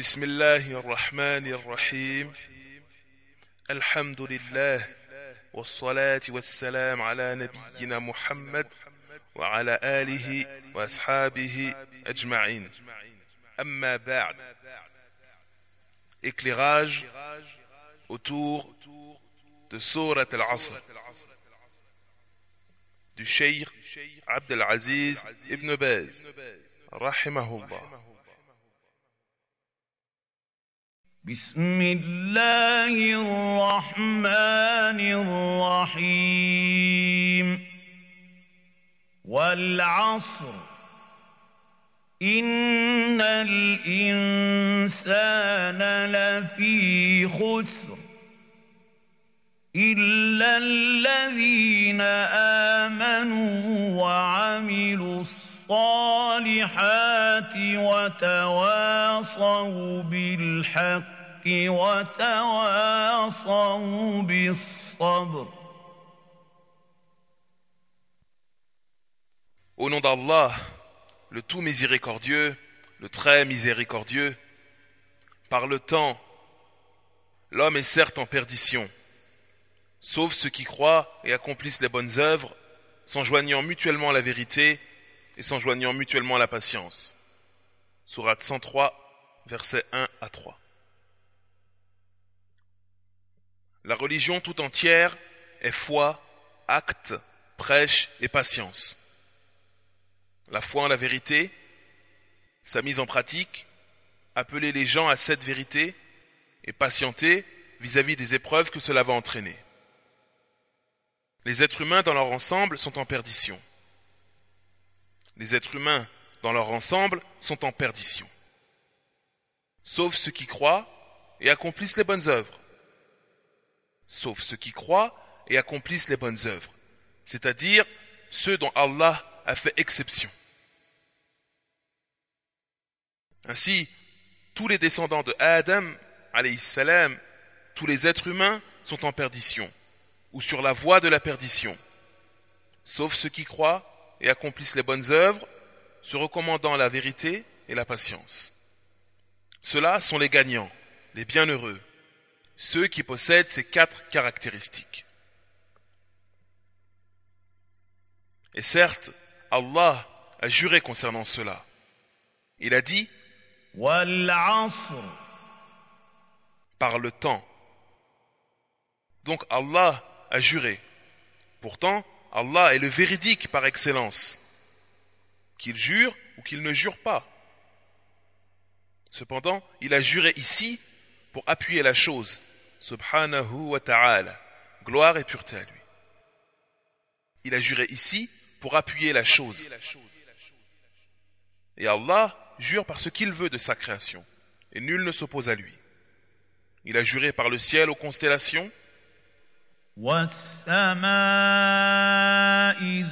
بسم الله الرحمن الرحيم الحمد لله والصلاة والسلام على نبينا محمد وعلى آله وأصحابه أجمعين أما بعد. Éclairage autour de Surat al-Asr du Cheikh Abdel Aziz Ibn Baz rahimahullah. بسم الله الرحمن الرحيم والعصر إن الإنسان لفي خسر إلا الذين آمنوا وعملوا الصالحات وتواصوا بالحق وتواصوا بالصبر. Au nom d'Allah, le tout miséricordieux, le très miséricordieux, par le temps, l'homme est certes en perdition, sauf ceux qui croient et accomplissent les bonnes œuvres, s'enjoignant mutuellement à la vérité et s'enjoignant mutuellement à la patience. Sourate 103, versets 1 à 3. La religion tout entière est foi, acte, prêche et patience. La foi en la vérité, sa mise en pratique, appeler les gens à cette vérité et patienter vis-à-vis des épreuves que cela va entraîner. Les êtres humains dans leur ensemble sont en perdition. Les êtres humains dans leur ensemble sont en perdition. Sauf ceux qui croient et accomplissent les bonnes œuvres. Sauf ceux qui croient et accomplissent les bonnes œuvres. C'est-à-dire ceux dont Allah a fait exception. Ainsi, tous les descendants de Adam, alayhi salam, tous les êtres humains sont en perdition, ou sur la voie de la perdition, sauf ceux qui croient et accomplissent les bonnes œuvres, se recommandant la vérité et la patience. Ceux-là sont les gagnants, les bienheureux, ceux qui possèdent ces 4 caractéristiques. Et certes, Allah a juré concernant cela. Il a dit والعصر. Par le temps. Donc Allah a juré. Pourtant, Allah est le véridique par excellence. Qu'il jure ou qu'il ne jure pas. Cependant, il a juré ici pour appuyer la chose. Subhanahu wa ta'ala. Gloire et pureté à lui. Il a juré ici pour appuyer la chose. Et Allah jure par ce qu'il veut de sa création. Et nul ne s'oppose à lui. Il a juré par le ciel aux constellations. والسماء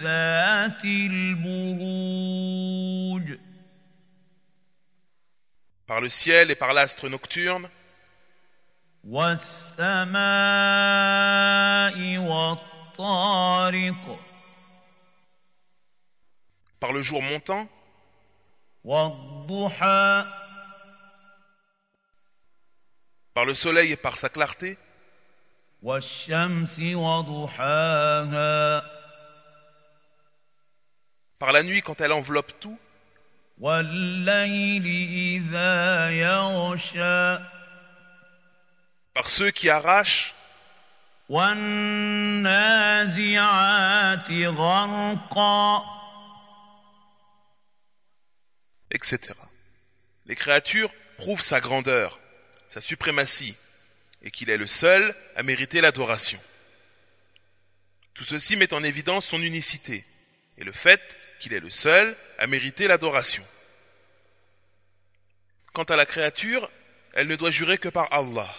ذات البروج. Par le ciel et par l'astre nocturne. والسماء والطارق. Par le jour montant. والضحى. Par le soleil et par sa clarté. والشمس وضحاها. Par la nuit quand elle enveloppe tout. والليل إذا يغشى. Par ceux qui arrachent. والنازعات غرقا. Etc. Les créatures prouvent sa grandeur, sa suprématie, et qu'il est le seul à mériter l'adoration. Tout ceci met en évidence son unicité, et le fait qu'il est le seul à mériter l'adoration. Quant à la créature, elle ne doit jurer que par Allah.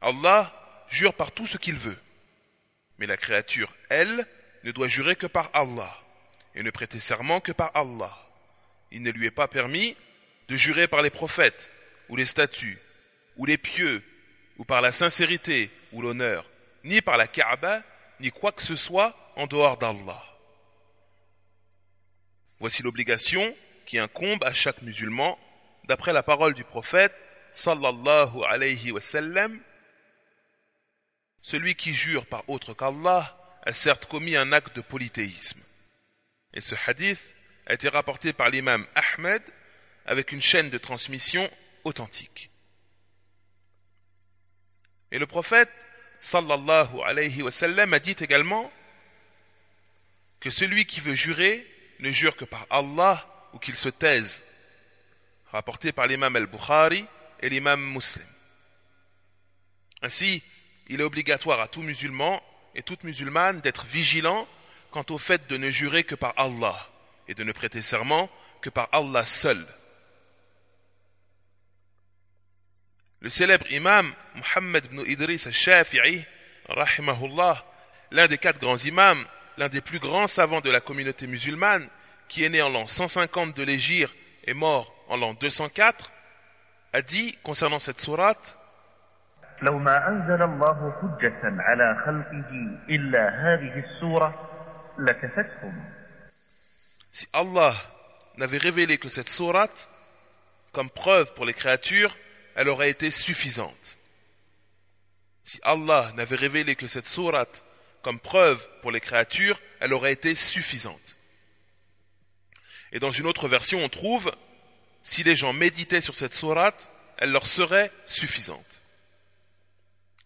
Allah jure par tout ce qu'il veut, mais la créature, elle, ne doit jurer que par Allah, et ne prêter serment que par Allah. Il ne lui est pas permis de jurer par les prophètes, ou les statues, ou les pieux, ou par la sincérité, ou l'honneur, ni par la Kaaba, ni quoi que ce soit en dehors d'Allah. Voici l'obligation qui incombe à chaque musulman d'après la parole du prophète sallallahu alayhi wa sallam, celui qui jure par autre qu'Allah a certes commis un acte de polythéisme. Et ce hadith a été rapporté par l'imam Ahmed avec une chaîne de transmission authentique. Et le prophète sallallahu alayhi wa sallam a dit également que celui qui veut jurer ne jure que par Allah ou qu'il se taise, rapporté par l'imam al-Bukhari et l'imam Muslim. Ainsi, il est obligatoire à tout musulman et toute musulmane d'être vigilant quant au fait de ne jurer que par Allah et de ne prêter serment que par Allah seul. Le célèbre imam Muhammad ibn Idris al-Shafi'i, rahimahullah, l'un des 4 grands imams, l'un des plus grands savants de la communauté musulmane, qui est né en l'an 150 de l'Hégire et mort en l'an 204, a dit concernant cette sourate: لو ما أنزل الله حجة على خلقه إلا هذه السورة لكفتهم. Si Allah n'avait révélé que cette sourate comme preuve pour les créatures, elle aurait été suffisante. Si Allah n'avait révélé que cette sourate comme preuve pour les créatures, elle aurait été suffisante. Et dans une autre version, on trouve: si les gens méditaient sur cette sourate, elle leur serait suffisante.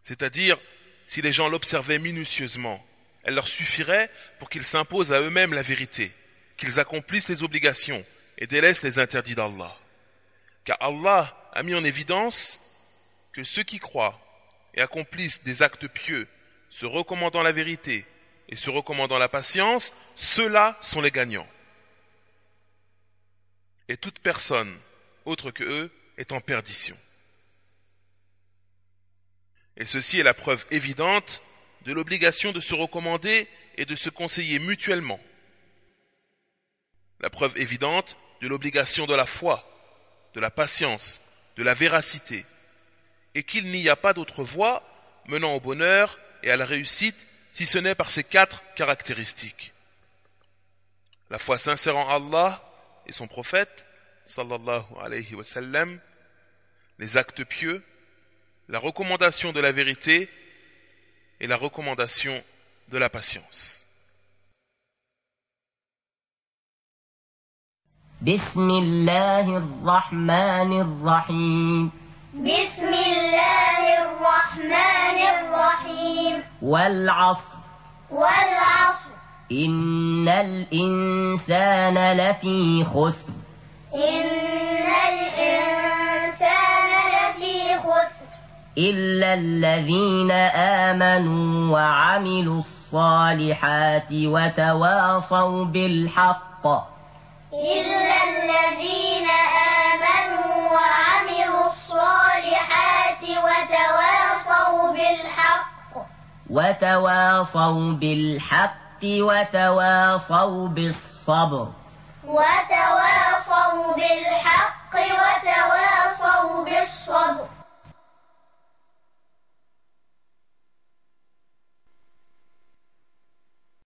C'est-à-dire, si les gens l'observaient minutieusement, elle leur suffirait pour qu'ils s'imposent à eux-mêmes la vérité, qu'ils accomplissent les obligations et délaissent les interdits d'Allah. Car Allah a mis en évidence que ceux qui croient et accomplissent des actes pieux, se recommandant la vérité et se recommandant la patience, ceux-là sont les gagnants. Et toute personne autre que eux est en perdition. Et ceci est la preuve évidente de l'obligation de se recommander et de se conseiller mutuellement. La preuve évidente de l'obligation de la foi, de la patience, de la véracité, et qu'il n'y a pas d'autre voie menant au bonheur et à la réussite si ce n'est par ces 4 caractéristiques. La foi sincère en Allah et son prophète, sallallahu alayhi wa sallam, les actes pieux, la recommandation de la vérité et la recommandation de la patience. Bismillahir-Rahmanir-Rahim. Bismillahir-Rahmanir-Rahim. Wal-'asr. Wal-'asr. Innal insana lafi khusr. Innal insana lafi khusr. إلا الذين آمنوا وعملوا الصالحات وتواصوا بالحق. إلا الذين آمنوا وعملوا الصالحات وتواصوا بالحق. وتواصوا بالحق وتواصوا بالصبر. وتواصوا